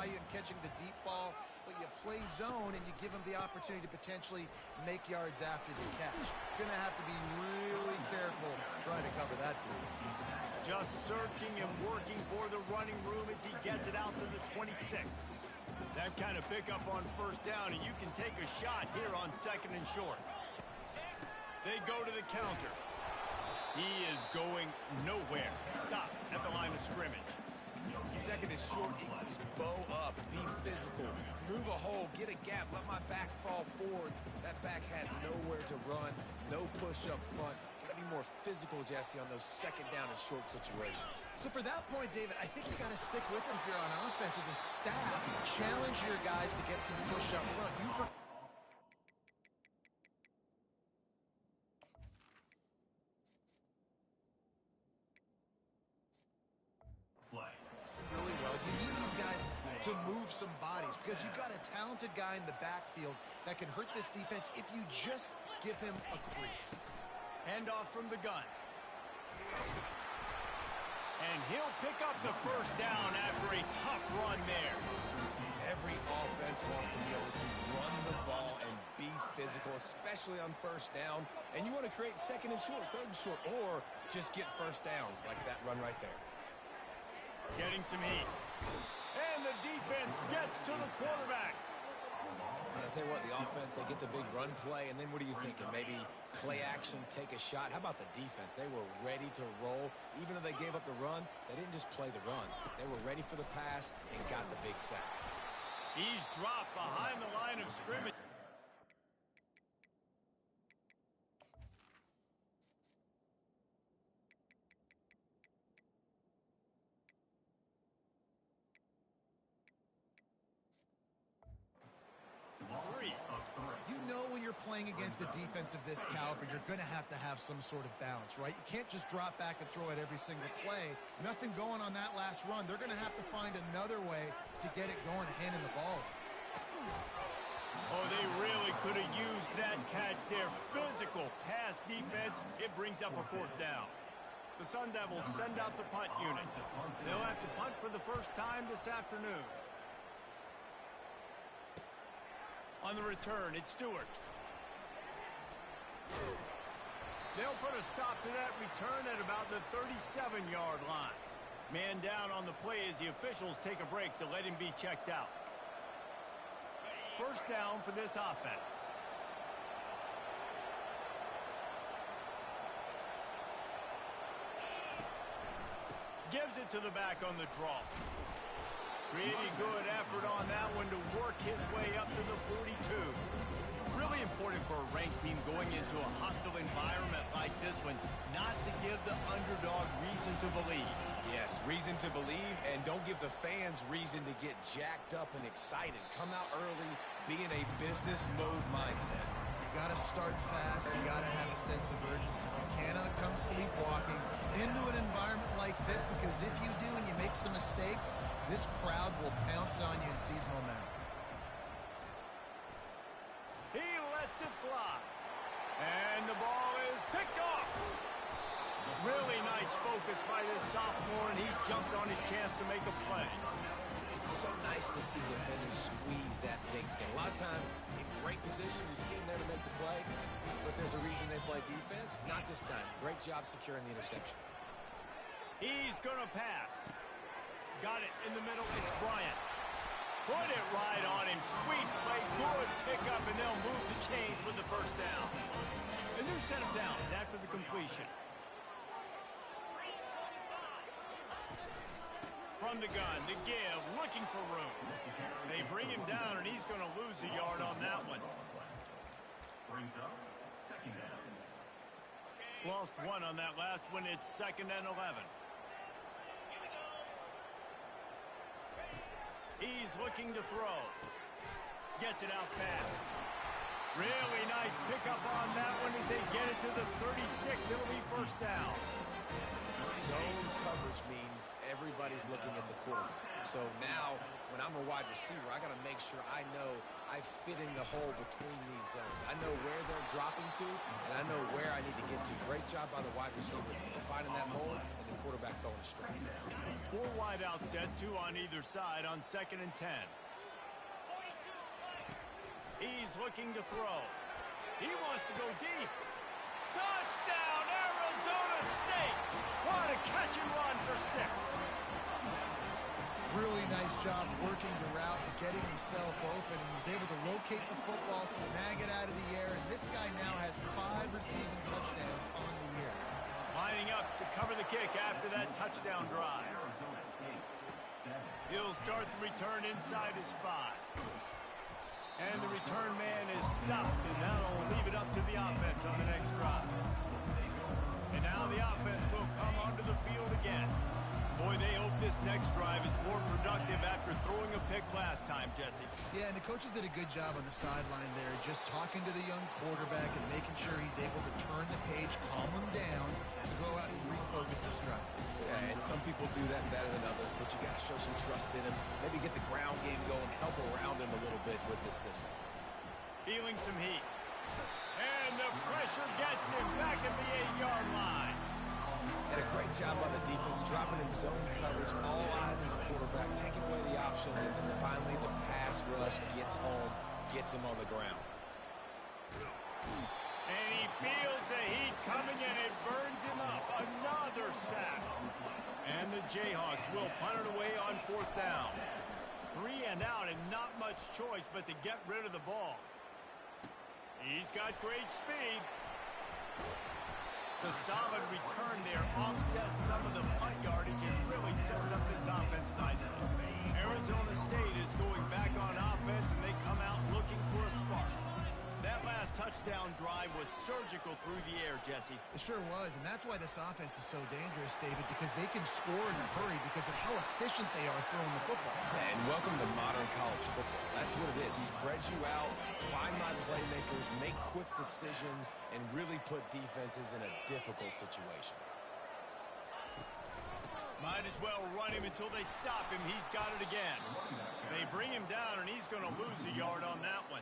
value in catching the deep ball, but you play zone and you give them the opportunity to potentially make yards after the catch. Gonna have to be really careful trying to cover that dude. Just searching and working for the running room as he gets it out to the 26. That kind of pickup on first down, and you can take a shot here on 2nd and short. They go to the counter. He is going nowhere. Stop at the line of scrimmage. 2nd and short equals bow up, be physical, move a hole, get a gap, let my back fall forward. That back had nowhere to run, no push up front. Got to be more physical, Jesse, on those 2nd down and short situations. So for that point, David, I think you got to stick with him if you're on offense as a staff. Challenge your guys to get some push up front. Really well. You need these guys to move some bodies because you've got a talented guy in the backfield that can hurt this defense if you just give him a crease. Handoff from the gun. And he'll pick up the first down after a tough run there. Every offense wants to be able to run the ball and be physical, especially on first down. And you want to create 2nd and short, 3rd and short, or just get first downs like that run right there. Getting some heat. And the defense gets to the quarterback. I'll tell you what, the offense, they get the big run play, and then what are you thinking? Maybe play action, take a shot. How about the defense? They were ready to roll. Even though they gave up the run, they didn't just play the run. They were ready for the pass and got the big sack. He's dropped behind the line of scrimmage. You know when you're playing against a defense of this caliber, you're going to have some sort of balance, right? You can't just drop back and throw it every single play. Nothing going on that last run. They're going to have to find another way to get it going, handing the ball. Oh, they really could have used that catch there. Physical pass defense. It brings up a 4th down. The Sun Devils send out the punt unit. They'll have to punt for the first time this afternoon. On the return, it's Stewart. They'll put a stop to that return at about the 37-yard line. Man down on the play as the officials take a break to let him be checked out. First down for this offense. Gives it to the back on the draw. Pretty good effort on that one to work his way up to the 42. Really important for a ranked team going into a hostile environment like this one, not to give the underdog reason to believe. Yes, reason to believe, and don't give the fans reason to get jacked up and excited. Come out early, be in a business mode mindset. You got to start fast. You got to have a sense of urgency. You cannot come sleepwalking into an environment like this, because if you do and you make some mistakes, this crowd will pounce on you and seize momentum. He lets it fly. And the ball is picked off. Really nice focus by this sophomore, and he jumped on his chance to make a play. It's so nice to see defenders squeeze that pigskin. A lot of times, in great position, you see them there to make the play, but there's a reason they play defense. Not this time. Great job securing the interception. He's going to pass. Got it in the middle. It's Bryant. Put it right on him. Sweet play. Good pickup, and they'll move the chains with the first down. A new set of downs after the completion. From the gun, the give, looking for room. They bring him down, and he's going to lose a yard on that one. Brings up 2nd down. Lost one on that last one. It's 2nd and 11. He's looking to throw. Gets it out fast. Really nice pickup on that one as they get it to the 36. It'll be first down. Zone coverage means everybody's looking at the quarterback. So now, when I'm a wide receiver, I got to make sure I know I fit in the hole between these zones. I know where they're dropping to, and I know where I need to get to. Great job by the wide receiver finding that hole, and the quarterback going straight. 4 wide out set, 2 on either side on 2nd and 10. He's looking to throw. He wants to go deep. Touchdown, Arizona State! What a catch and run for 6. Really nice job working the route and getting himself open. And he was able to locate the football, snag it out of the air, and this guy now has 5 receiving touchdowns on the year. Lining up to cover the kick after that touchdown drive. He'll start the return inside his 5. And the return man is stopped, and now they'll leave it up to the offense on the next drive. And now the offense will come onto the field again. Boy, they hope this next drive is more productive after throwing a pick last time, Jesse. Yeah, and the coaches did a good job on the sideline there, just talking to the young quarterback and making sure he's able to turn the page, calm him down, to go out and refocus this drive. Yeah, and some people do that better than others, but you got to show some trust in him. Maybe get the ground game going, help around him a little bit with this system. Feeling some heat. And the pressure gets him back at the 8-yard line. And a great job by the defense, dropping in zone coverage, all eyes on the quarterback, taking away the options, and then finally the pass rush gets home, gets him on the ground. And he feels the heat coming, and it burns him up. Another sack. And the Jayhawks will punt it away on 4th down. 3 and out, and not much choice but to get rid of the ball. He's got great speed. The solid return there offsets some of the punt yardage and really sets up this offense nicely. Arizona State is going back on offense, and they come out looking for a spark. That last touchdown drive was surgical through the air, Jesse. It sure was, and that's why this offense is so dangerous, David, because they can score in a hurry because of how efficient they are throwing the football. And welcome to modern college football. That's what it is. Spread you out, find my playmakers, make quick decisions, and really put defenses in a difficult situation. Might as well run him until they stop him. He's got it again. They bring him down, and he's going to lose a yard on that one.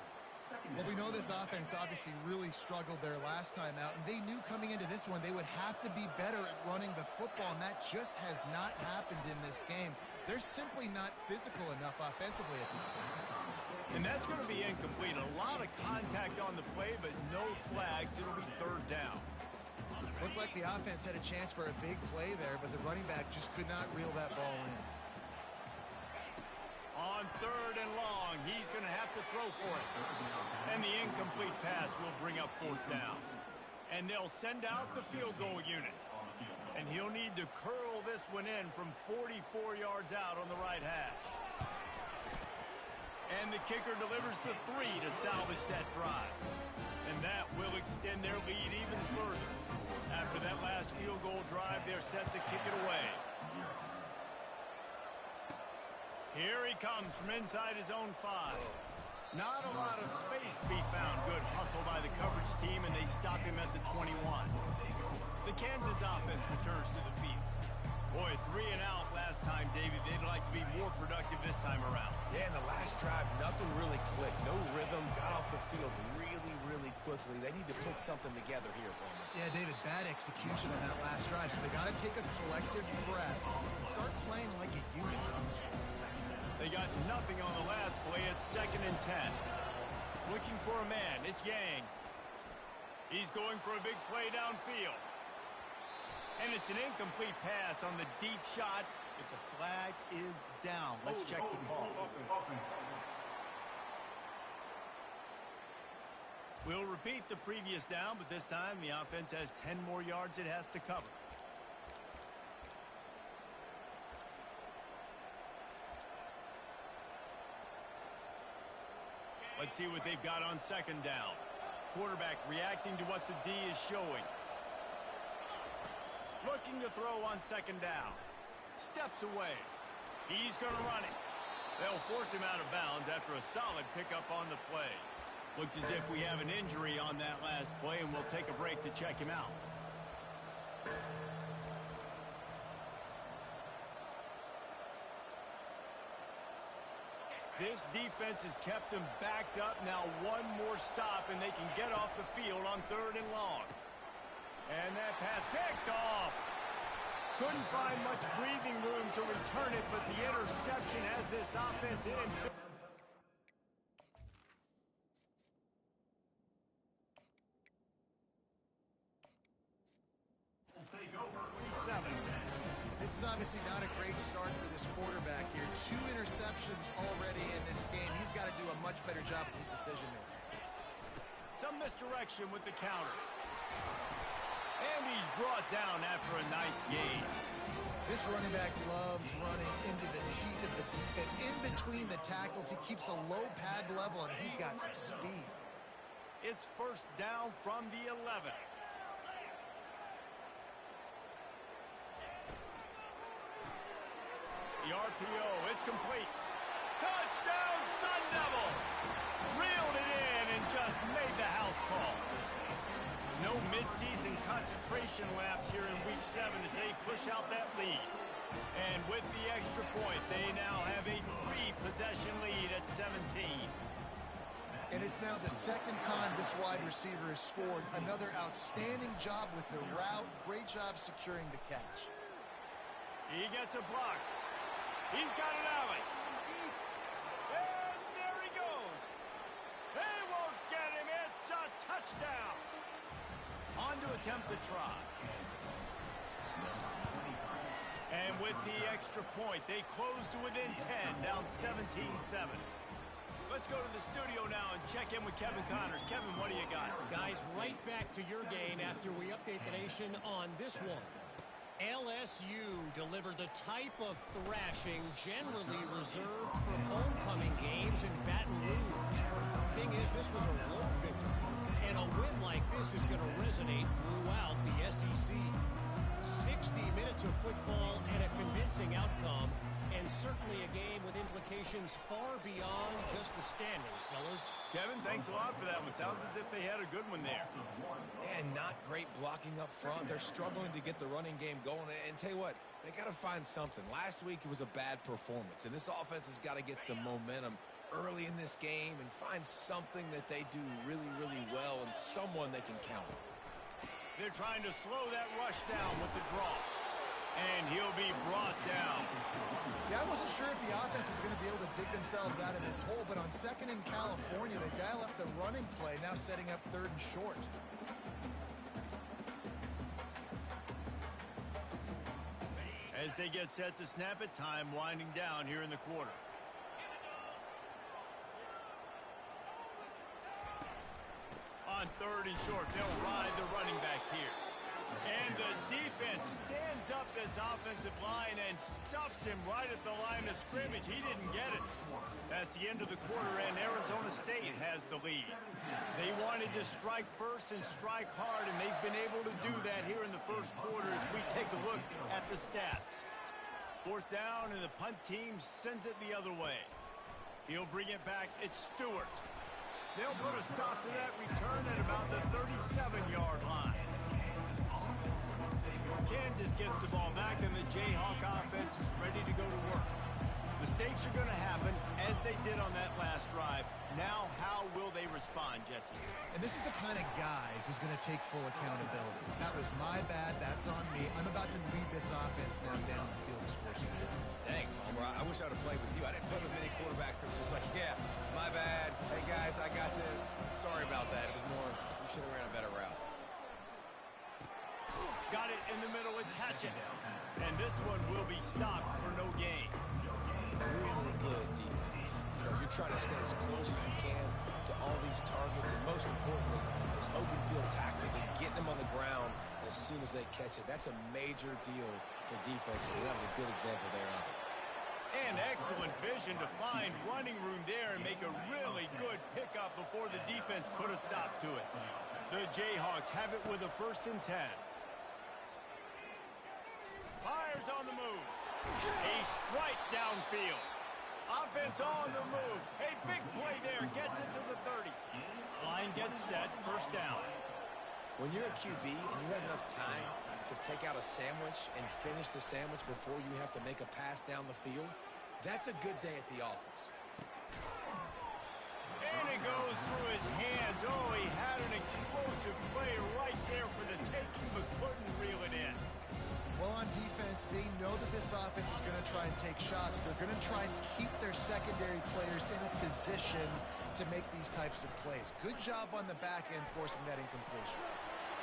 Well, we know this offense obviously really struggled there last time out, and they knew coming into this one they would have to be better at running the football, and that just has not happened in this game. They're simply not physical enough offensively at this point. And that's going to be incomplete. A lot of contact on the play, but no flags. It'll be 3rd down. Looked like the offense had a chance for a big play there, but the running back just could not reel that ball in. On 3rd and long, he's going to have to throw for it. And the incomplete pass will bring up 4th down. And they'll send out the field goal unit. And he'll need to curl this one in from 44 yards out on the right hash. And the kicker delivers the 3 to salvage that drive. And that will extend their lead even further. After that last field goal drive, they're set to kick it away. Here he comes from inside his own 5. Not a lot of space to be found. Good hustle by the coverage team, and they stop him at the 21. The Kansas offense returns to the field. Boy, 3 and out last time, David. They'd like to be more productive this time around. Yeah, in the last drive, nothing really clicked. No rhythm, got off the field really quickly. They need to put something together here for them. Yeah, David, bad execution on that last drive, so they got to take a collective breath and start playing like a unit on this one. They got nothing on the last play. It's 2nd and 10. Looking for a man. It's Yang. He's going for a big play downfield. And it's an incomplete pass on the deep shot, but the flag is down. Let's check the call. We'll repeat the previous down, but this time the offense has 10 more yards it has to cover. Let's see what they've got on 2nd down. Quarterback reacting to what the D is showing. Looking to throw on 2nd down. Steps away. He's going to run it. They'll force him out of bounds after a solid pickup on the play. Looks as if we have an injury on that last play, and we'll take a break to check him out. This defense has kept them backed up. Now one more stop, and they can get off the field on 3rd and long. And that pass picked off. Couldn't find much breathing room to return. return it, but the interception has this offense in. This is obviously not a great start for this quarterback here. 2 interceptions already in this game. He's got to do a much better job with his decision-making. Some misdirection with the counter. And he's brought down after a nice gain. This running back loves running into the teeth of the defense. In between the tackles, he keeps a low pad level, and he's got some speed. It's first down from the 11. The RPO, it's complete. Touchdown, Sun Devils! Reeled it in and just made the house call. No midseason concentration laps here in Week 7 as they push out that lead. And with the extra point, they now have a 3-possession lead at 17. And it's now the second time this wide receiver has scored. Another outstanding job with the route. Great job securing the catch. He gets a block. He's got an alley. And there he goes. They won't get him. It's a touchdown. On to attempt the try. And with the extra point, they close to within 10, down 17-7. Let's go to the studio now and check in with Kevin Connors. Kevin, what do you got? Guys, right back to your game after we update the nation on this one. LSU delivered the type of thrashing generally reserved for homecoming games in Baton Rouge. Thing is, this was a road victory, and a win like this is going to resonate throughout the SEC. 60 minutes of football and a convincing outcome, and certainly a game with implications far beyond just the standings, fellas. Kevin, thanks a lot for that one. Sounds as if they had a good one there. And not great blocking up front. They're struggling to get the running game going. And tell you what, they got to find something. Last week it was a bad performance, and this offense has got to get some momentum early in this game and find something that they do really, really well and someone they can count on. They're trying to slow that rush down with the draw. And he'll be brought down. Yeah, I wasn't sure if the offense was going to be able to dig themselves out of this hole, but on second in California, they dial up the running play, now setting up 3rd and short. As they get set to snap it, time winding down here in the quarter. On 3rd and short, they'll ride the running back here. And the defense stands up this offensive line and stuffs him right at the line of scrimmage. He didn't get it. That's the end of the quarter, and Arizona State has the lead. They wanted to strike first and strike hard, and they've been able to do that here in the first quarter as we take a look at the stats. 4th down, and the punt team sends it the other way. He'll bring it back. It's Stewart. They'll put a stop to that return at about the 37-yard line. Kansas gets the ball back, and the Jayhawk offense is ready to go to work. Mistakes are going to happen, as they did on that last drive. Now, how will they respond, Jesse? And this is the kind of guy who's going to take full accountability. That was my bad. That's on me. I'm about to lead this offense now down the field and score some points. Dang, Homer, I wish I would have played with you. I didn't play with many quarterbacks that were just like, yeah, my bad. Hey, guys, I got this. Sorry about that. It was more, you should have ran a better route. Got it in the middle. It's Hatchett. And this one will be stopped for no gain. Really good defense. You know, you're trying to stay as close as you can to all these targets, and most importantly, those open field tackles and getting them on the ground as soon as they catch it. That's a major deal for defenses, and that was a good example there of it. And excellent vision to find running room there and make a really good pickup before the defense put a stop to it. The Jayhawks have it with a 1st and 10. Fires on the move. A strike downfield. Offense on the move. A big play there. Gets it to the 30. Line gets set. 1st down. When you're a QB and you have enough time to take out a sandwich and finish the sandwich before you have to make a pass down the field, that's a good day at the office. And it goes through his hands. Oh, he had an explosive play right there for the taking, but couldn't reel it in. Well, on defense, they know that this offense is going to try and take shots. They're going to try and keep their secondary players in a position to make these types of plays. Good job on the back end forcing that incompletion.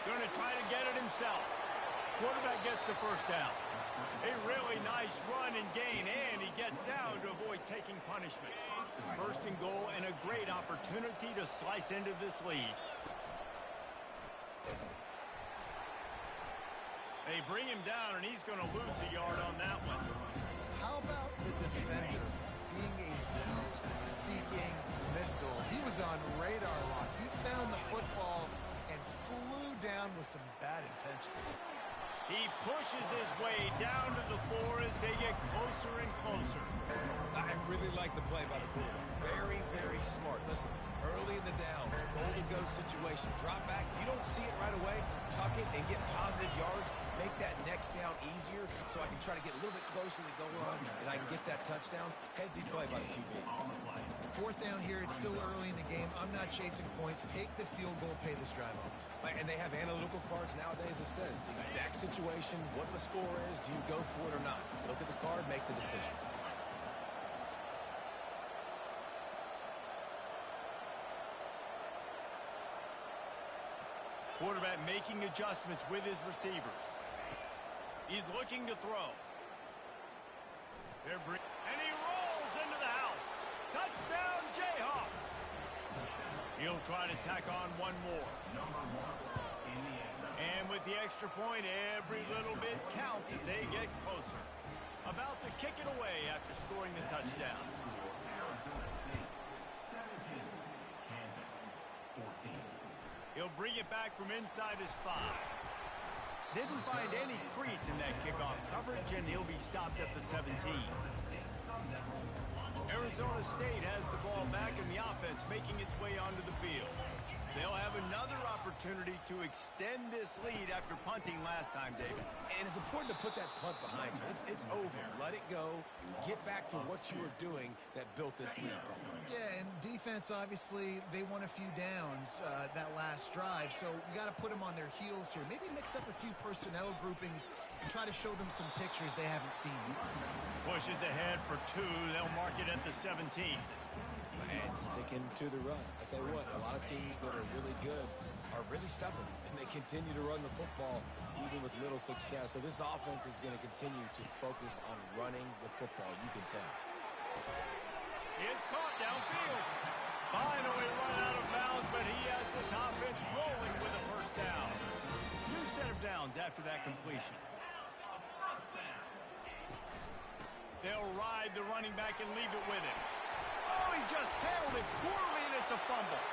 Going to try to get it himself. Quarterback gets the first down. A really nice run and gain, and he gets down to avoid taking punishment. First and goal, and a great opportunity to slice into this lead. They bring him down, and he's going to lose a yard on that one. How about the defender being a heat-seeking missile? He was on radar lock. He found the football and flew down with some bad intentions. He pushes his way down to the floor as they get closer and closer. I really like the play by the quarterback. Very, very smart. Listen, early in the downs, goal-to-go situation, drop back. You don't see it right away. Tuck it and get positive yards. Make that next down easier so I can try to get a little bit closer to the goal line and I can get that touchdown. Headsy play by the QB. Fourth down here. It's still early in the game. I'm not chasing points. Take the field goal, pay this drive off. And they have analytical cards nowadays that says the exact situation, what the score is, do you go for it or not? Look at the card, make the decision. Quarterback making adjustments with his receivers. He's looking to throw. And he rolls into the house. Touchdown, Jayhawks. He'll try to tack on one more. And with the extra point, every little bit counts as they get closer. About to kick it away after scoring the touchdown. He'll bring it back from inside his 5. Didn't find any crease in that kickoff coverage, and he'll be stopped at the 17. Arizona State has the ball back in the offense, making its way onto the field. They'll have another opportunity to extend this lead after punting last time, David. And it's important to put that punt behind you. It's over. Let it go. Get back to what you were doing that built this lead. Yeah, and defense, obviously, they won a few downs that last drive, so we got to put them on their heels here. Maybe mix up a few personnel groupings and try to show them some pictures they haven't seen. Pushes ahead for 2. They'll mark it at the 17. And sticking to the run. I tell you what, a lot of teams that are really good are really stubborn, and they continue to run the football even with little success. So this offense is going to continue to focus on running the football. You can tell. It's caught downfield. Finally run out of bounds, but he has this offense rolling with a first down. New set of downs after that completion. They'll ride the running back and leave it with him. Oh, he just handled it poorly, and it's a fumble.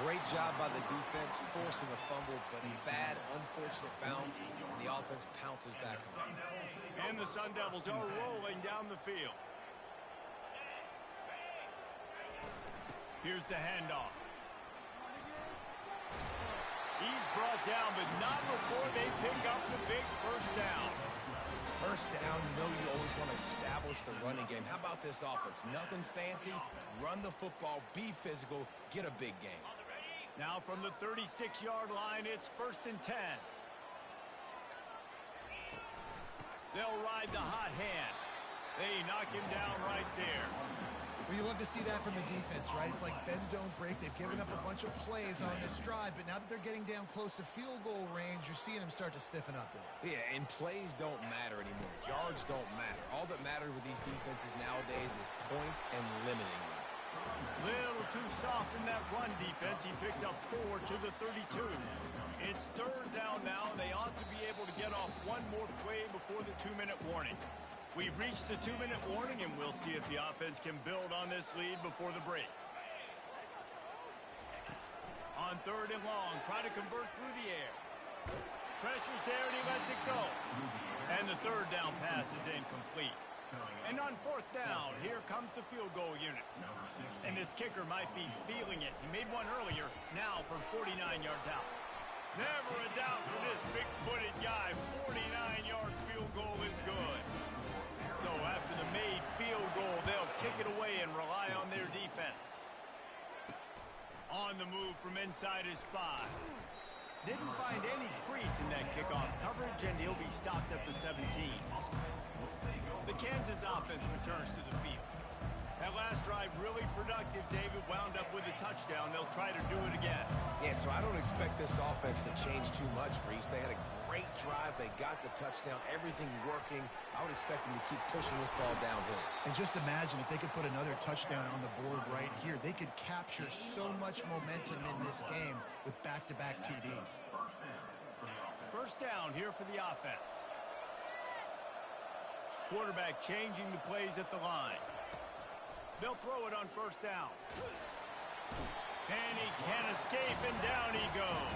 Great job by the defense forcing the fumble, but a bad, unfortunate bounce, and the offense pounces back on it. And the Sun Devils are rolling down the field. Here's the handoff. He's brought down, but not before they pick up the big first down. First down, you know you always want to establish the running game. How about this offense? Nothing fancy. Run the football, be physical, get a big gain. Now from the 36-yard line, it's 1st and 10. They'll ride the hot hand. They knock him down right there. Well, you love to see that from the defense, right? It's like bend, don't break. They've given up a bunch of plays on this drive, but now that they're getting down close to field goal range, you're seeing them start to stiffen up there. Yeah, and plays don't matter anymore. Yards don't matter. All that matters with these defenses nowadays is points and limiting them. Little too soft in that run defense. He picks up 4 to the 32. It's 3rd down now, and they ought to be able to get off one more play before the 2-minute warning. We've reached the 2-minute warning, and we'll see if the offense can build on this lead before the break. On 3rd and long, try to convert through the air. Pressure's there, and he lets it go. And the 3rd down pass is incomplete. And on 4th down, here comes the field goal unit. And this kicker might be feeling it. He made one earlier, now from 49 yards out. Never a doubt for this big-footed guy. 49-yard field goal is good. So after the made field goal, they'll kick it away and rely on their defense. On the move from inside his 5. Didn't find any crease in that kickoff coverage, and he'll be stopped at the 17. The Kansas offense returns to the field. That last drive really productive. David wound up with a touchdown. They'll try to do it again. Yeah, so I don't expect this offense to change too much, Reese. They had a great drive. They got the touchdown. Everything working. I would expect them to keep pushing this ball downhill. And just imagine if they could put another touchdown on the board right here. They could capture so much momentum in this game with back-to-back TDs. First down here for the offense. Quarterback changing the plays at the line. They'll throw it on first down. And he can't escape, and down he goes.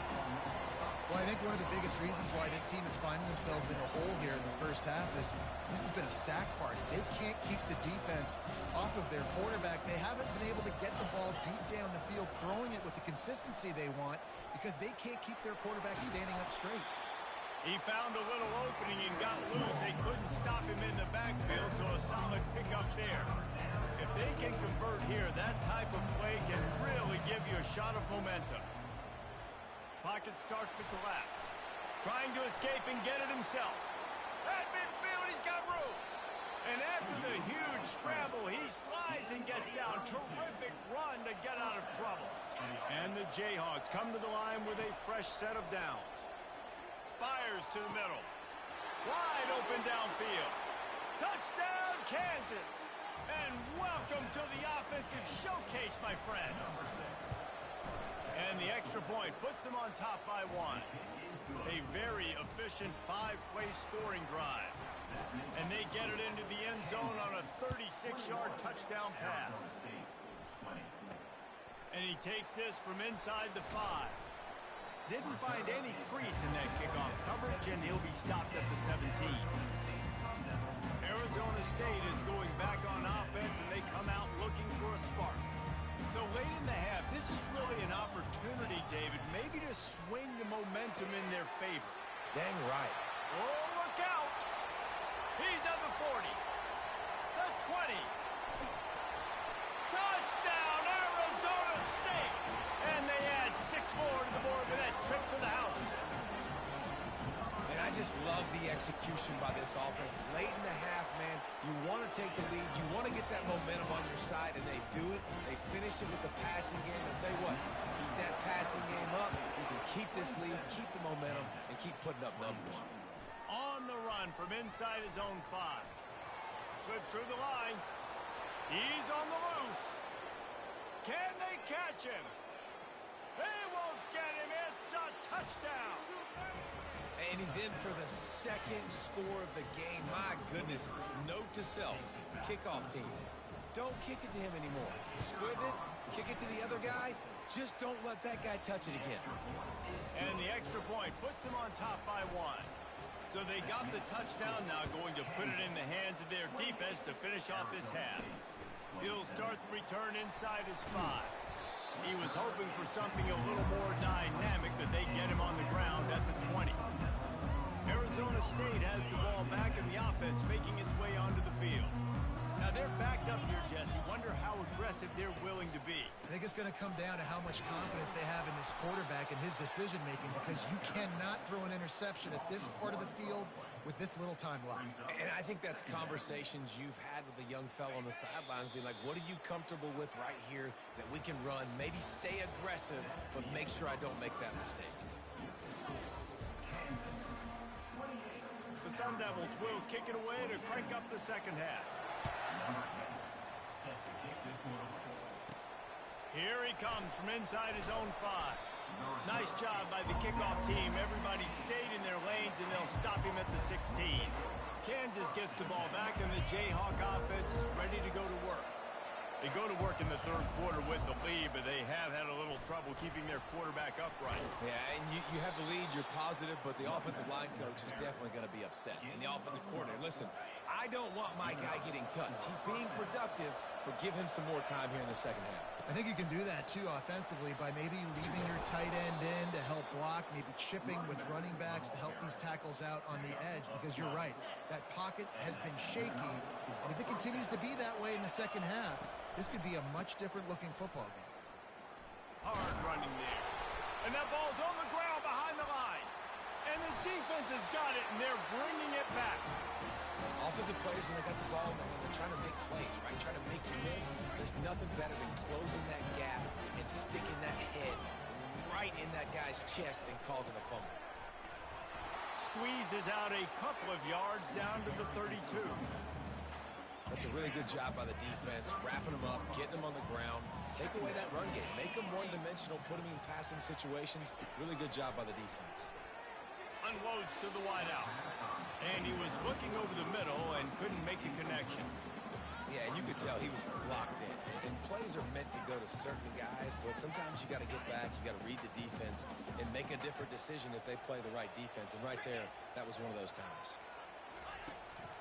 Well, I think one of the biggest reasons why this team is finding themselves in a hole here in the first half is this has been a sack party. They can't keep the defense off of their quarterback. They haven't been able to get the ball deep down the field, throwing it with the consistency they want because they can't keep their quarterback standing up straight. He found a little opening and got loose. They couldn't stop him in the backfield, so a solid pickup there. If they can convert here, that type of play can really give you a shot of momentum. Pocket starts to collapse. Trying to escape and get it himself. At midfield, he's got room. And after the huge scramble, he slides and gets down. Terrific run to get out of trouble. And the Jayhawks come to the line with a fresh set of downs. Fires to the middle. Wide open downfield. Touchdown, Kansas. And welcome to the offensive showcase, my friend. And the extra point puts them on top by 1. A very efficient 5-play scoring drive. And they get it into the end zone on a 36-yard touchdown pass. And he takes this from inside the 5. Didn't find any crease in that kickoff coverage, and he'll be stopped at the 17. Arizona State is going back on offense, and they come out looking for a spark. So late in the half, this is really an opportunity, David, maybe to swing the momentum in their favor. Dang right. Oh, look out! He's at the 40. The 20. Touchdown, Arizona State! And they add 6 more to the board with that trip to the house. And I just love the execution by this offense. Late in the half, man, you want to take the lead. You want to get that momentum on your side, and they do it. They finish it with the passing game. I'll tell you what, keep that passing game up. You can keep this lead, keep the momentum, and keep putting up numbers. On the run from inside his own 5. Slips through the line. He's on the loose. Can they catch him? They won't get him. It's a touchdown. And he's in for the second score of the game. My goodness. Note to self, kickoff team. Don't kick it to him anymore. Squib it, kick it to the other guy. Just don't let that guy touch it again. And the extra point puts them on top by 1. So they got the touchdown, now going to put it in the hands of their defense to finish off this half. He'll start the return inside his 5. He was hoping for something a little more dynamic, but they get him on the ground at the 20. Arizona State has the ball back in the offense, making its way onto the field. Now they're backed up here, Jesse. Wonder how aggressive they're willing to be. I think it's going to come down to how much confidence they have in this quarterback and his decision-making, because you cannot throw an interception at this part of the field with this little time left. And I think that's conversations you've had with the young fellow on the sidelines, being like, what are you comfortable with right here that we can run? Maybe stay aggressive, but make sure I don't make that mistake. The Sun Devils will kick it away to crank up the second half. Here he comes from inside his own 5. Nice job by the kickoff team. Everybody stayed in their lanes, and they'll stop him at the 16. Kansas gets the ball back, and the Jayhawk offense is ready to go to work. They go to work in the third quarter with the lead, but they have had a little trouble keeping their quarterback upright. Yeah, and you have the lead, you're positive, but the offensive line coach is definitely going to be upset. And the offensive coordinator, listen, I don't want my guy getting touched. He's being productive, but give him some more time here in the second half. I think you can do that, too, offensively, by maybe leaving your tight end in to help block, maybe chipping with running backs to help these tackles out on the edge, because you're right, that pocket has been shaky, and if it continues to be that way in the second half, this could be a much different-looking football game. Hard running there. And that ball's on the ground behind the the defense has got it, and they're bringing it back. Offensive players, when they got the ball in their hand, they're trying to make plays, right? Trying to make you miss. There's nothing better than closing that gap and sticking that head right in that guy's chest and causing a fumble. Squeezes out a couple of yards down to the 32. That's a really good job by the defense, wrapping them up, getting them on the ground, take away that run game, make them one-dimensional, put them in passing situations. Really good job by the defense. Unloads to the wideout. And he was looking over the middle and couldn't make a connection. Yeah, and you could tell he was locked in. And plays are meant to go to certain guys, but sometimes you got to get back, you got to read the defense and make a different decision if they play the right defense. And right there, that was one of those times.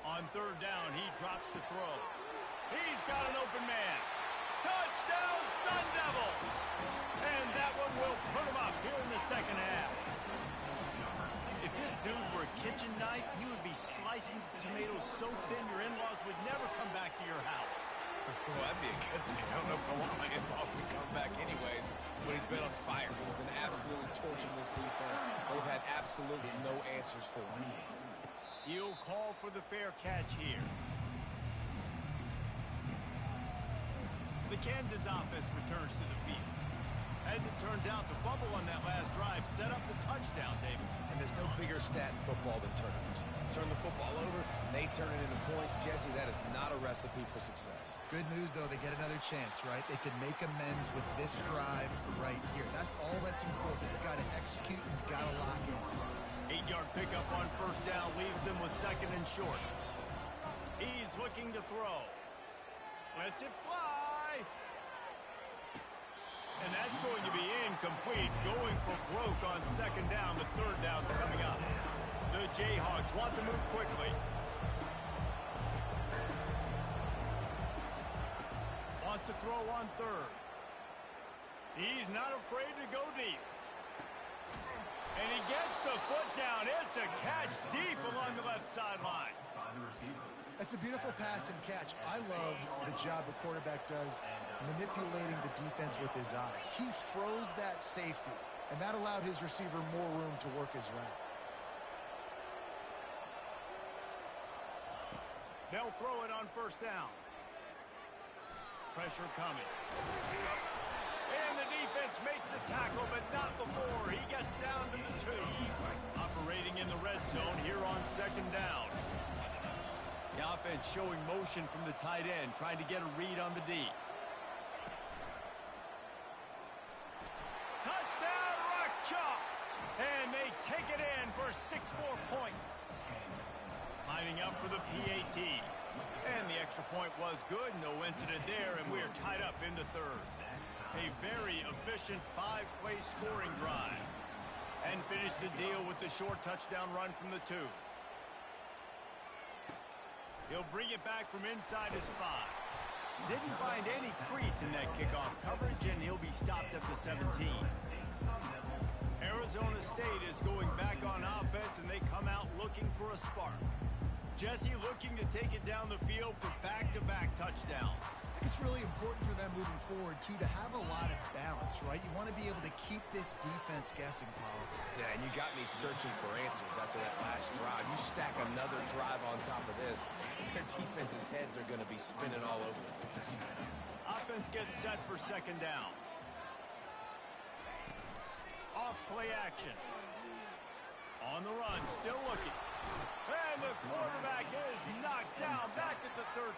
On third down, he drops to throw. He's got an open man. Touchdown, Sun Devils! And that one will put him up here in the second half. If this dude were a kitchen knife, he would be slicing tomatoes so thin your in-laws would never come back to your house. Well, that'd be a good thing. I don't know if I want my in-laws to come back anyways, but he's been on fire. He's been absolutely torching this defense. They've had absolutely no answers for him. He'll call for the fair catch here. The Kansas offense returns to the field. As it turns out, the fumble on that last drive set up the touchdown, David. And there's no bigger stat in football than turnovers. Turn the football over, they turn it into points. Jesse, that is not a recipe for success. Good news, though, they get another chance, right? They can make amends with this drive right here. That's all that's important. You've got to execute and you've got to lock in. 8-yard pickup on first down leaves him with second and short. He's looking to throw. Lets it fly. And that's going to be incomplete. Going for broke on second down. The third down's coming up. The Jayhawks want to move quickly. Wants to throw on third. He's not afraid to go deep. And he gets the foot down. It's a catch deep along the left sideline. That's a beautiful pass and catch. I love the job the quarterback does manipulating the defense with his eyes. He froze that safety, and that allowed his receiver more room to work his route. They'll throw it on first down. Pressure coming. And the defense makes the tackle, but not before he gets down to the 2. Operating in the red zone here on second down. The offense showing motion from the tight end, trying to get a read on the D. Touchdown, Rock Chalk! And they take it in for 6 more points. Lining up for the PAT. And the extra point was good. No incident there, and we're tied up in the third. A very efficient 5-play scoring drive. And finish the deal with the short touchdown run from the 2. He'll bring it back from inside his 5. Didn't find any crease in that kickoff coverage, and he'll be stopped at the 17. Arizona State is going back on offense, and they come out looking for a spark. Jesse looking to take it down the field for back-to-back touchdowns. I think it's really important for them moving forward, too, to have a lot of balance, right? You want to be able to keep this defense guessing, Paul. Yeah, and you got me searching for answers after that last drive. You stack another drive on top of this, their defense's heads are going to be spinning all over the place. Offense gets set for second down. Off play action. On the run, still looking. And the quarterback is knocked down back at the 13.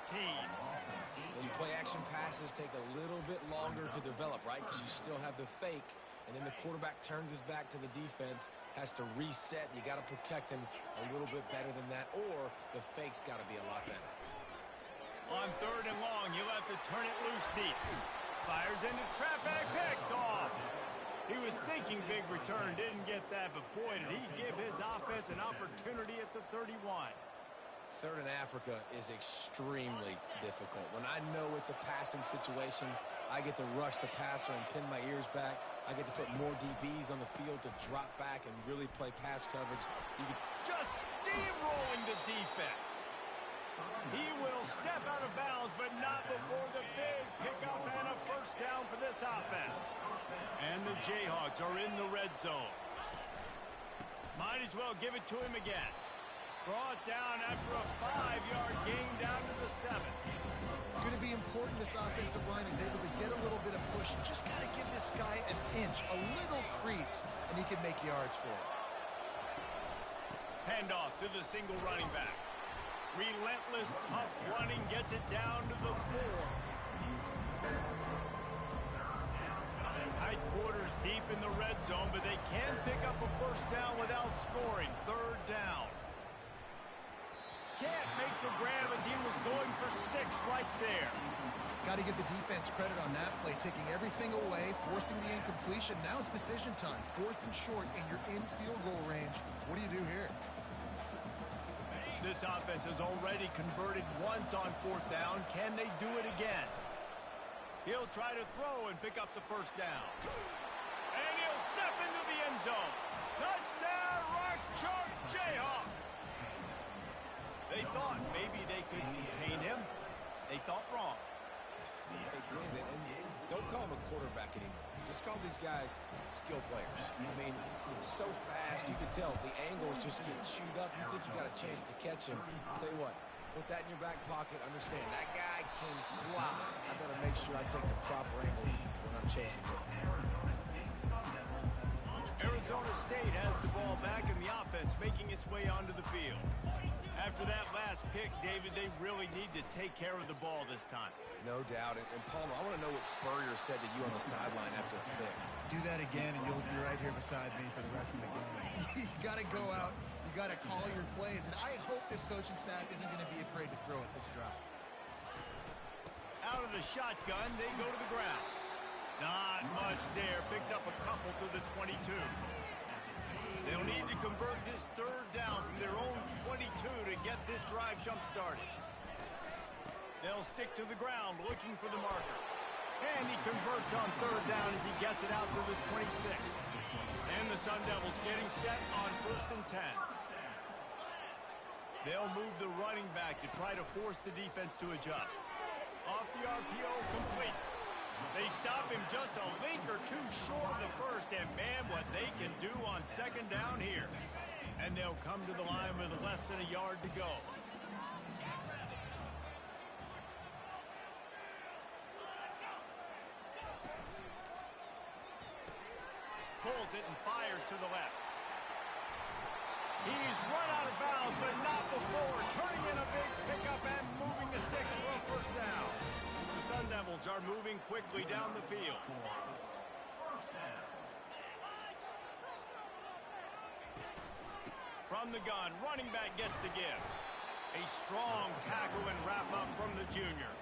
Those play-action passes take a little bit longer to develop, right? Because you still have the fake, and then the quarterback turns his back to the defense, has to reset. You got to protect him a little bit better than that, or the fake's got to be a lot better. On third and long, you'll have to turn it loose deep. Fires into traffic, picked off. He was thinking big return, didn't get that, but boy, did he give his offense an opportunity at the 31. Third in Africa is extremely difficult. When I know it's a passing situation, I get to rush the passer and pin my ears back. I get to put more DBs on the field to drop back and really play pass coverage. You can just steamrolling the defense. He will step out of bounds, but not before the big pickup and a first down for this offense. And the Jayhawks are in the red zone. Might as well give it to him again. Brought down after a 5-yard gain down to the 7. It's going to be important this offensive line is able to get a little bit of push. Just got to give this guy an inch, a little crease, and he can make yards for it. Handoff to the single running back. Relentless, tough running gets it down to the 4. Tight quarters deep in the red zone, but they can pick up a first down without scoring. 3rd down. Can't make the grab as he was going for 6 right there. Got to give the defense credit on that play, taking everything away, forcing the incompletion. Now it's decision time. 4th and short, and you're in field goal range. What do you do here? This offense has already converted once on 4th down. Can they do it again? He'll try to throw and pick up the first down. And he'll step into the end zone. Touchdown, Rock Chalk Jayhawk. They thought maybe they could contain him. They thought wrong. They did, and don't call him a quarterback anymore. Just call these guys skill players. I mean, so fast, you can tell the angles just get chewed up. You think you got a chance to catch him. I'll tell you what, put that in your back pocket. Understand, that guy can fly. I got to make sure I take the proper angles when I'm chasing him. Arizona State has the ball back in the offense, making its way onto the field. After that last pick, David, they really need to take care of the ball this time. No doubt. And Palmer, I want to know what Spurrier said to you on the sideline after a pick. Do that again, and you'll be right here beside me for the rest of the game. You got to go out. You got to call your plays. And I hope this coaching staff isn't going to be afraid to throw at this drive. Out of the shotgun, they go to the ground. Not much there. Picks up a couple to the 22. They'll need to convert this 3rd down from their own 22 to get this drive jump-started. They'll stick to the ground looking for the marker. And he converts on 3rd down as he gets it out to the 26. And the Sun Devils getting set on 1st and 10. They'll move the running back to try to force the defense to adjust. Off the RPO, complete. They stop him just a link or two short of the first, and man, what they can do on 2nd down here. And they'll come to the line with less than a yard to go. Pulls it and fires to the left. He's run out of bounds, but not before turning in a big pickup and moving the sticks for a first down. The Sun Devils are moving quickly down the field. From the gun, running back gets to give. A strong tackle and wrap up from the junior.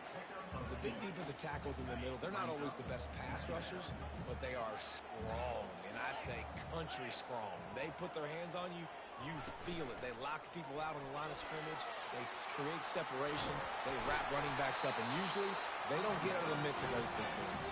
The big defensive tackles in the middle, they're not always the best pass rushers, but they are strong, and I say country strong. They put their hands on you, you feel it. They lock people out on the line of scrimmage. They create separation. They wrap running backs up, and usually they don't get out of the midst of those big boys.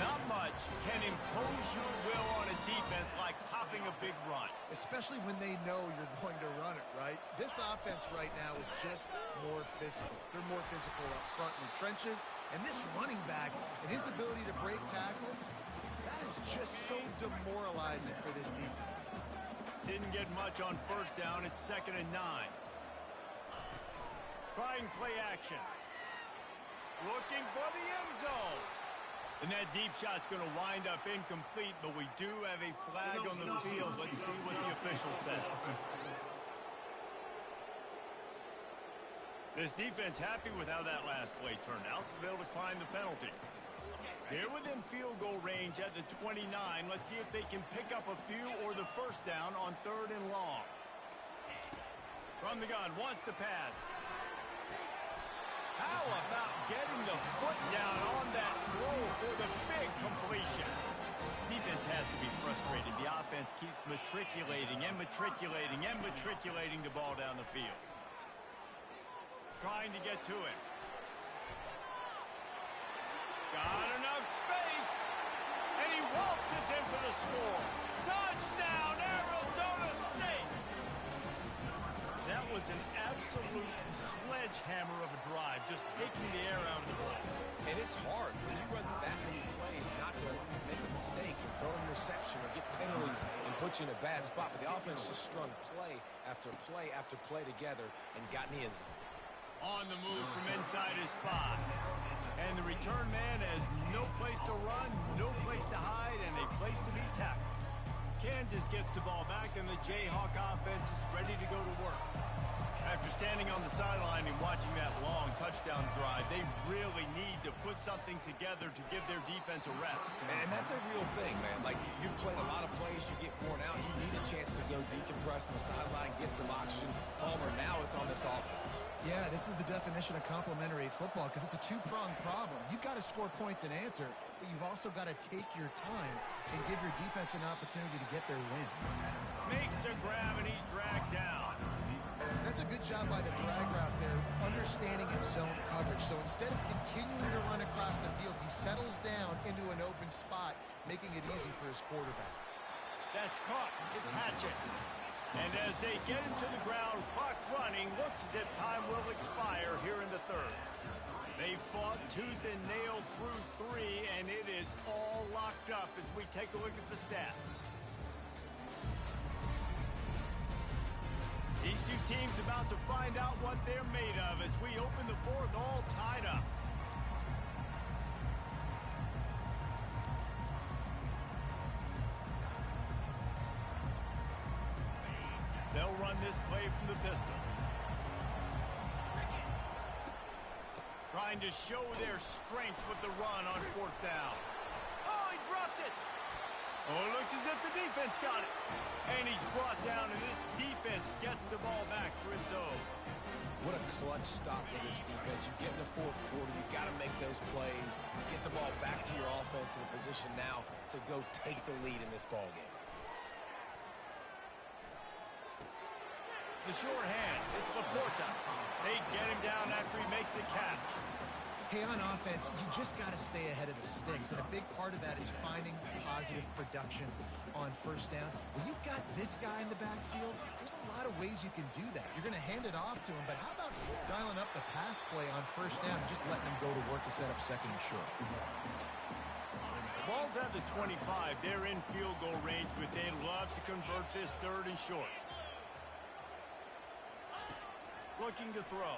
Not much can impose your will on a defense like popping a big run. Especially when they know you're going to run it, right? This offense right now is just more physical. They're more physical up front in the trenches. And this running back and his ability to break tackles, that is just so demoralizing for this defense. Didn't get much on 1st down. It's 2nd and 9. Trying play action. Looking for the end zone. And that deep shot's going to wind up incomplete, but we do have a flag on the field. Let's see what the official says. This defense happy with how that last play turned out, so they'll decline the penalty. They're within field goal range at the 29. Let's see if they can pick up a few or the first down on 3rd and long. From the gun, wants to pass. How about getting the foot down on that throw for the big completion? Defense has to be frustrated. The offense keeps matriculating and matriculating and matriculating the ball down the field. Trying to get to him. Got enough space. And he waltzes in for the score. Touchdown, Arizona State! That was an absolute sledgehammer of a drive, just taking the air out of the ball. And it's hard when you run that many plays not to make a mistake and throw an interception or get penalties and put you in a bad spot. But the offense just strung play after play after play together and got in the end zone. On the move from inside his 5. And the return man has no place to run, no place to hide, and a place to be tackled. Kansas gets the ball back, and the Jayhawk offense is ready to go to work. After standing on the sideline and watching that long touchdown drive, they really need to put something together to give their defense a rest. And that's a real thing, man. Like, you played a lot of plays, you get worn out, you need a chance to go decompress on the sideline, get some oxygen. Palmer, now it's on this offense. Yeah, this is the definition of complementary football because it's a two-pronged problem. You've got to score points and answer, but you've also got to take your time and give your defense an opportunity to get their win. Makes a grab, and he's dragged down. That's a good job by the drag route there, understanding its zone coverage. So instead of continuing to run across the field, he settles down into an open spot, making it easy for his quarterback. That's caught. It's Hatchett. And as they get him to the ground, clock running, looks as if time will expire here in the third. They fought tooth and nail through 3, and it is all locked up as we take a look at the stats. These two teams about to find out what they're made of as we open the fourth all tied up. They'll run this play from the pistol. Trying to show their strength with the run on 4th down. Oh, he dropped it. Oh, it looks as if the defense got it. And he's brought down, and this defense gets the ball back for its own. What a clutch stop for this defense. You get in the 4th quarter, you got to make those plays, get the ball back to your offense in a position now to go take the lead in this ball game. The short hand, it's Laporta. They get him down after he makes the catch. Hey, on offense, you just got to stay ahead of the sticks, and a big part of that is finding positive production on 1st down. When you've got this guy in the backfield, there's a lot of ways you can do that. You're going to hand it off to him, but how about dialing up the pass play on 1st down and just letting him go to work to set up 2nd and short? Ball's at the 25. They're in field goal range, but they'd love to convert this 3rd and short. Looking to throw.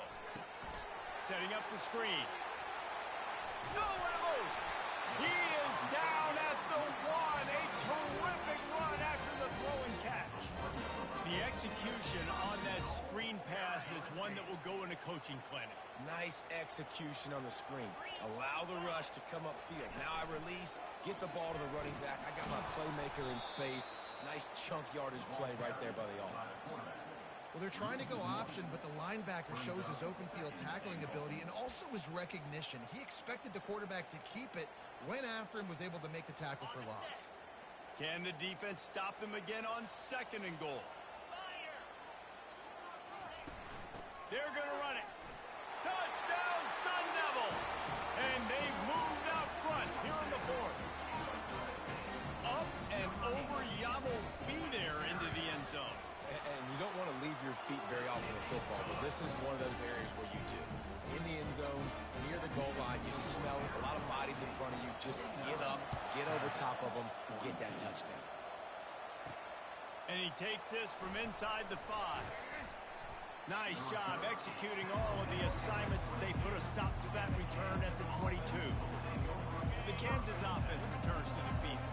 Setting up the screen. No, what a move! He is down at the 1. A terrific run after the throw and catch. The execution on that screen pass is one that will go in a coaching clinic. Nice execution on the screen. Allow the rush to come upfield. Now I release, get the ball to the running back. I got my playmaker in space. Nice chunk yardage play right there by the offense. Well, they're trying to go option, but the linebacker shows his open field tackling ability and also his recognition. He expected the quarterback to keep it, went after him, was able to make the tackle for loss. Can the defense stop them again on 2nd and goal? They're going to run it. Touchdown, Sun Devils! And they've moved out front here in the 4th. Up and over, Yamo be there into the end zone. And you don't want to leave your feet very often in football, but this is one of those areas where you do. In the end zone, near the goal line, you smell it, a lot of bodies in front of you. Just get up, get over top of them, get that touchdown. And he takes this from inside the 5. Nice job executing all of the assignments as they put a stop to that return at the 22. The Kansas offense returns to the field.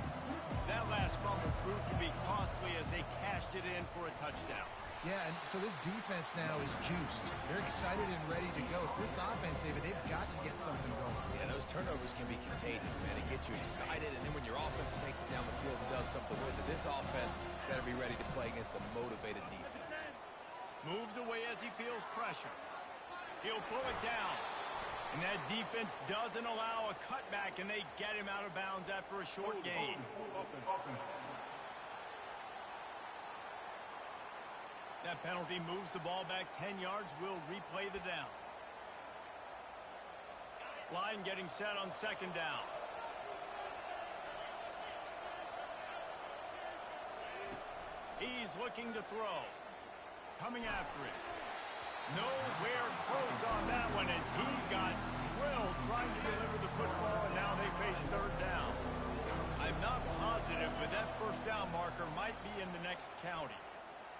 That last fumble proved to be costly as they cashed it in for a touchdown. Yeah, and so this defense now is juiced. They're excited and ready to go. So this offense, David, they've got to get something going. Yeah, those turnovers can be contagious, man. It gets you excited, and then when your offense takes it down the field and does something with it, this offense better be ready to play against a motivated defense. Moves away as he feels pressure. He'll pull it down. And that defense doesn't allow a cutback, and they get him out of bounds after a short gain. That penalty moves the ball back 10 yards. We'll replay the down. Line getting set on 2nd down. He's looking to throw. Coming after it. Nowhere close on that one as he got drilled trying to deliver the football, and now they face third down. I'm not positive, but that first down marker might be in the next county.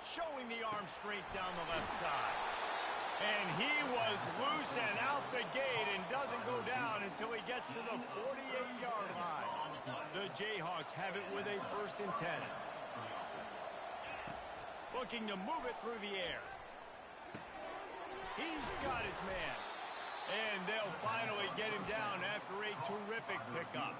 Showing the arm strength down the left side. And he was loose and out the gate and doesn't go down until he gets to the 48-yard line. The Jayhawks have it with a 1st and 10. Looking to move it through the air. He's got his man. And they'll finally get him down after a terrific pickup.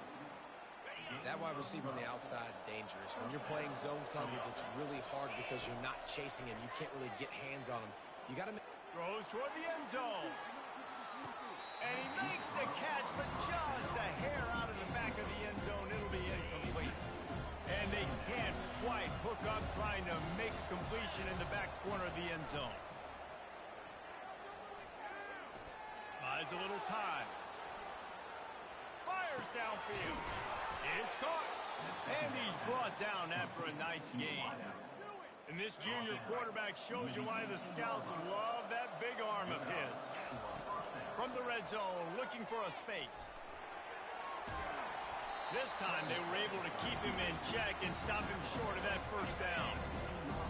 That wide receiver on the outside is dangerous. When you're playing zone coverage, it's really hard because you're not chasing him. You can't really get hands on him. You got to throws toward the end zone. And he makes the catch, but just a hair out of the back of the end zone. It'll be incomplete. And they can't quite hook up trying to make a completion in the back corner of the end zone. Buys a little time. Fires downfield. It's caught. And he's brought down after a nice gain. And this junior quarterback shows you why the scouts love that big arm of his. From the red zone, looking for a space. This time they were able to keep him in check and stop him short of that first down.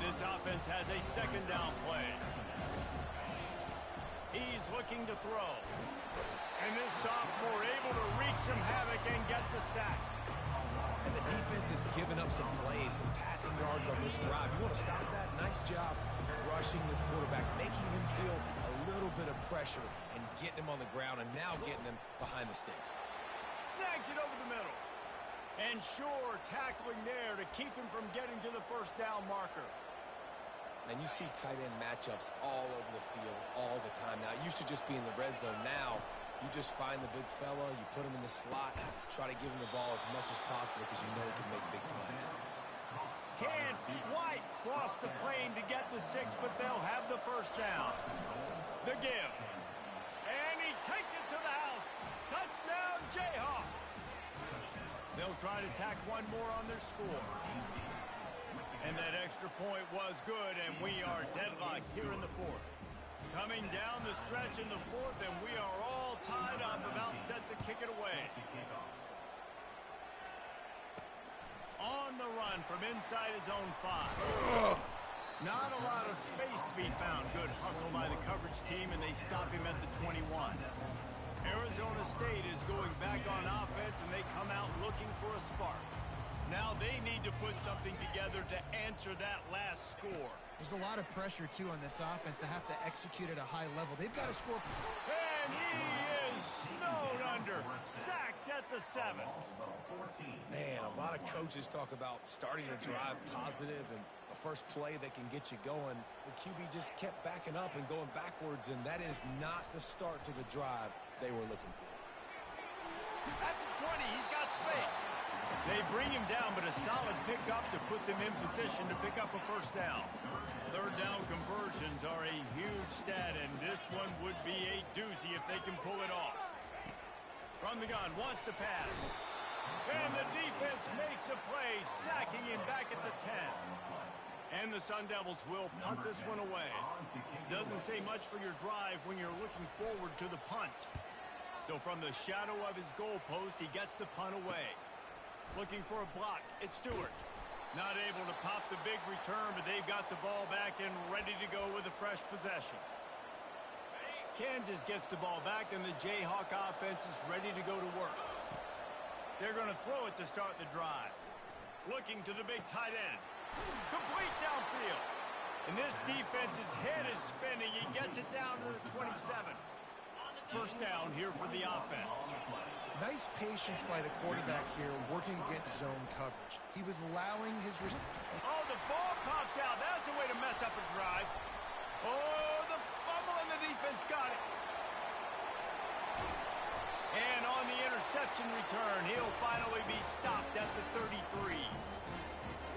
This offense has a 2nd down play. He's looking to throw. And this sophomore able to wreak some havoc and get the sack. And the defense has given up some plays, some passing yards on this drive. You want to stop that? Nice job rushing the quarterback, making him feel a little bit of pressure and getting him on the ground and now getting him behind the sticks. Snags it over the middle. And sure, tackling there to keep him from getting to the 1st down marker. And you see tight end matchups all over the field all the time. Now, it used to just be in the red zone. Now, you just find the big fella, you put him in the slot, try to give him the ball as much as possible because you know he can make big plays. Can't quite cross the plane to get the 6, but they'll have the 1st down. The give. And he takes it to the house. Touchdown, Jayhawks. They'll try to tack one more on their score. And that extra point was good, and we are deadlocked here in the 4th. Coming down the stretch in the 4th, and we are all tied up, about set to kick it away. On the run from inside his own 5. Not a lot of space to be found. Good hustle by the coverage team, and they stop him at the 21. Arizona State is going back on offense, and they come out looking for a spark. Now they need to put something together to answer that last score. There's a lot of pressure, too, on this offense to have to execute at a high level. They've got to score. And he is snowed under. Sacked at the 7. Man, a lot of coaches talk about starting the drive positive and a first play that can get you going. The QB just kept backing up and going backwards, and that is not the start to the drive they were looking for. At the 20, he's got space. They bring him down, but a solid pickup to put them in position to pick up a 1st down. 3rd down conversions are a huge stat, and this one would be a doozy if they can pull it off. From the gun, wants to pass. And the defense makes a play, sacking him back at the 10. And the Sun Devils will punt this one away. Doesn't say much for your drive when you're looking forward to the punt. So from the shadow of his goalpost, he gets the punt away. Looking for a block. It's Stewart. Not able to pop the big return, but they've got the ball back and ready to go with a fresh possession. Kansas gets the ball back, and the Jayhawk offense is ready to go to work. They're going to throw it to start the drive. Looking to the big tight end. Complete downfield. And this defense's head is spinning. He gets it down to the 27. 1st down here for the offense. Nice patience by the quarterback here working against zone coverage. He was allowing his... Oh, the ball popped out. That's a way to mess up a drive. Oh, the fumble and the defense got it. And on the interception return, he'll finally be stopped at the 33.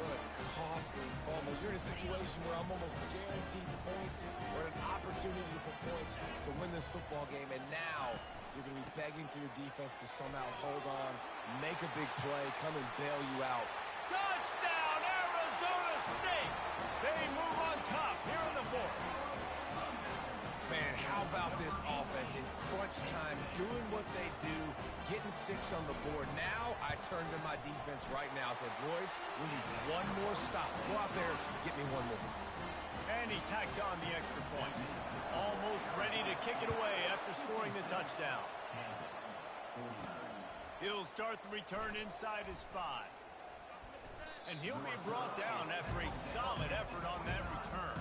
What a costly fumble. You're in a situation where I'm almost guaranteed points or an opportunity for points to win this football game, and now you're going to be begging for your defense to somehow hold on, make a big play, come and bail you out. Touchdown, Arizona State! They move on top here in the 4th. Man, how about this offense in crunch time, doing what they do, getting 6 on the board. Now I turn to my defense right now. I said, boys, we need one more stop. Go out there, get me one more. And he tacks on the extra point. Almost ready to kick it away after scoring the touchdown. He'll start the return inside his 5. And he'll be brought down after a solid effort on that return.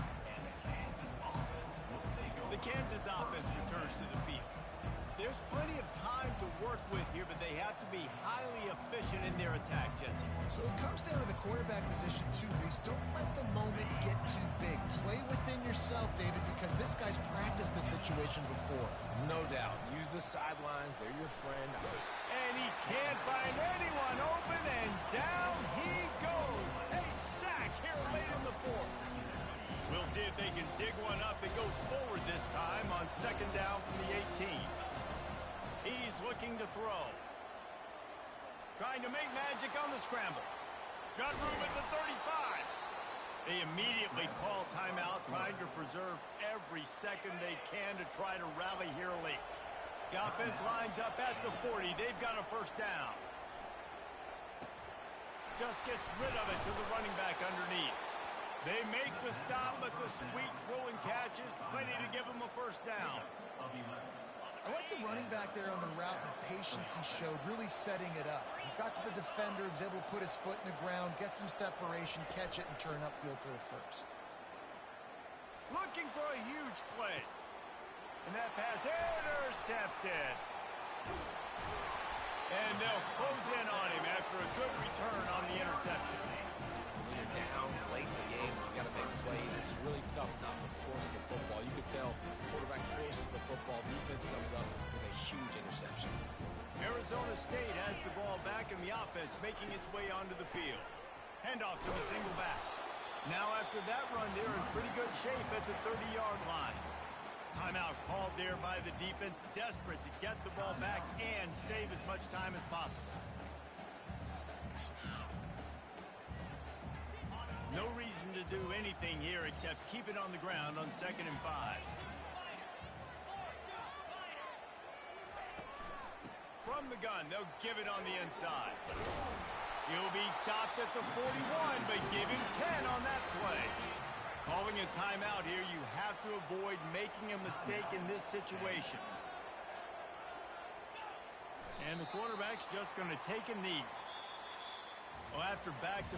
The Kansas offense returns to the field. There's plenty of time to work with here, but they have to be highly efficient in their attack, Jesse. So it comes down to the quarterback position too, Reese. Don't let the moment get too big. Play within yourself, David, because this guy's practiced this situation before. No doubt. Use the sidelines. They're your friend. And he can't find anyone open, and down he goes. A sack here late in the 4th. We'll see if they can dig one up that goes forward this time on 2nd down from the 18. He's looking to throw. Trying to make magic on the scramble. Got room at the 35. They immediately call timeout, trying to preserve every second they can to try to rally here late. The offense lines up at the 40. They've got a 1st down. Just gets rid of it to the running back underneath. They make the stop, but the sweet rolling catch is plenty to give them a 1st down. I like the running back there on the route and the patience he showed, really setting it up. He got to the defender, was able to put his foot in the ground, get some separation, catch it, and turn upfield for the 1st. Looking for a huge play. And that pass intercepted. And they'll close in on him after a good return on the interception. When you're down late in the game, you got to make plays. It's really tough not to force the football. You can tell the quarterback forces the football. Defense comes up with a huge interception. Arizona State has the ball back, and the offense making its way onto the field. Handoff to the single back. Now after that run, they're in pretty good shape at the 30-yard line. Timeout called there by the defense, desperate to get the ball back and save as much time as possible. No reason to do anything here except keep it on the ground on 2nd and 5. From the gun, they'll give it on the inside. He'll be stopped at the 41, but give him 10 on that play. Calling a timeout here, you have to avoid making a mistake in this situation. And the quarterback's just going to take a knee. Well, after back to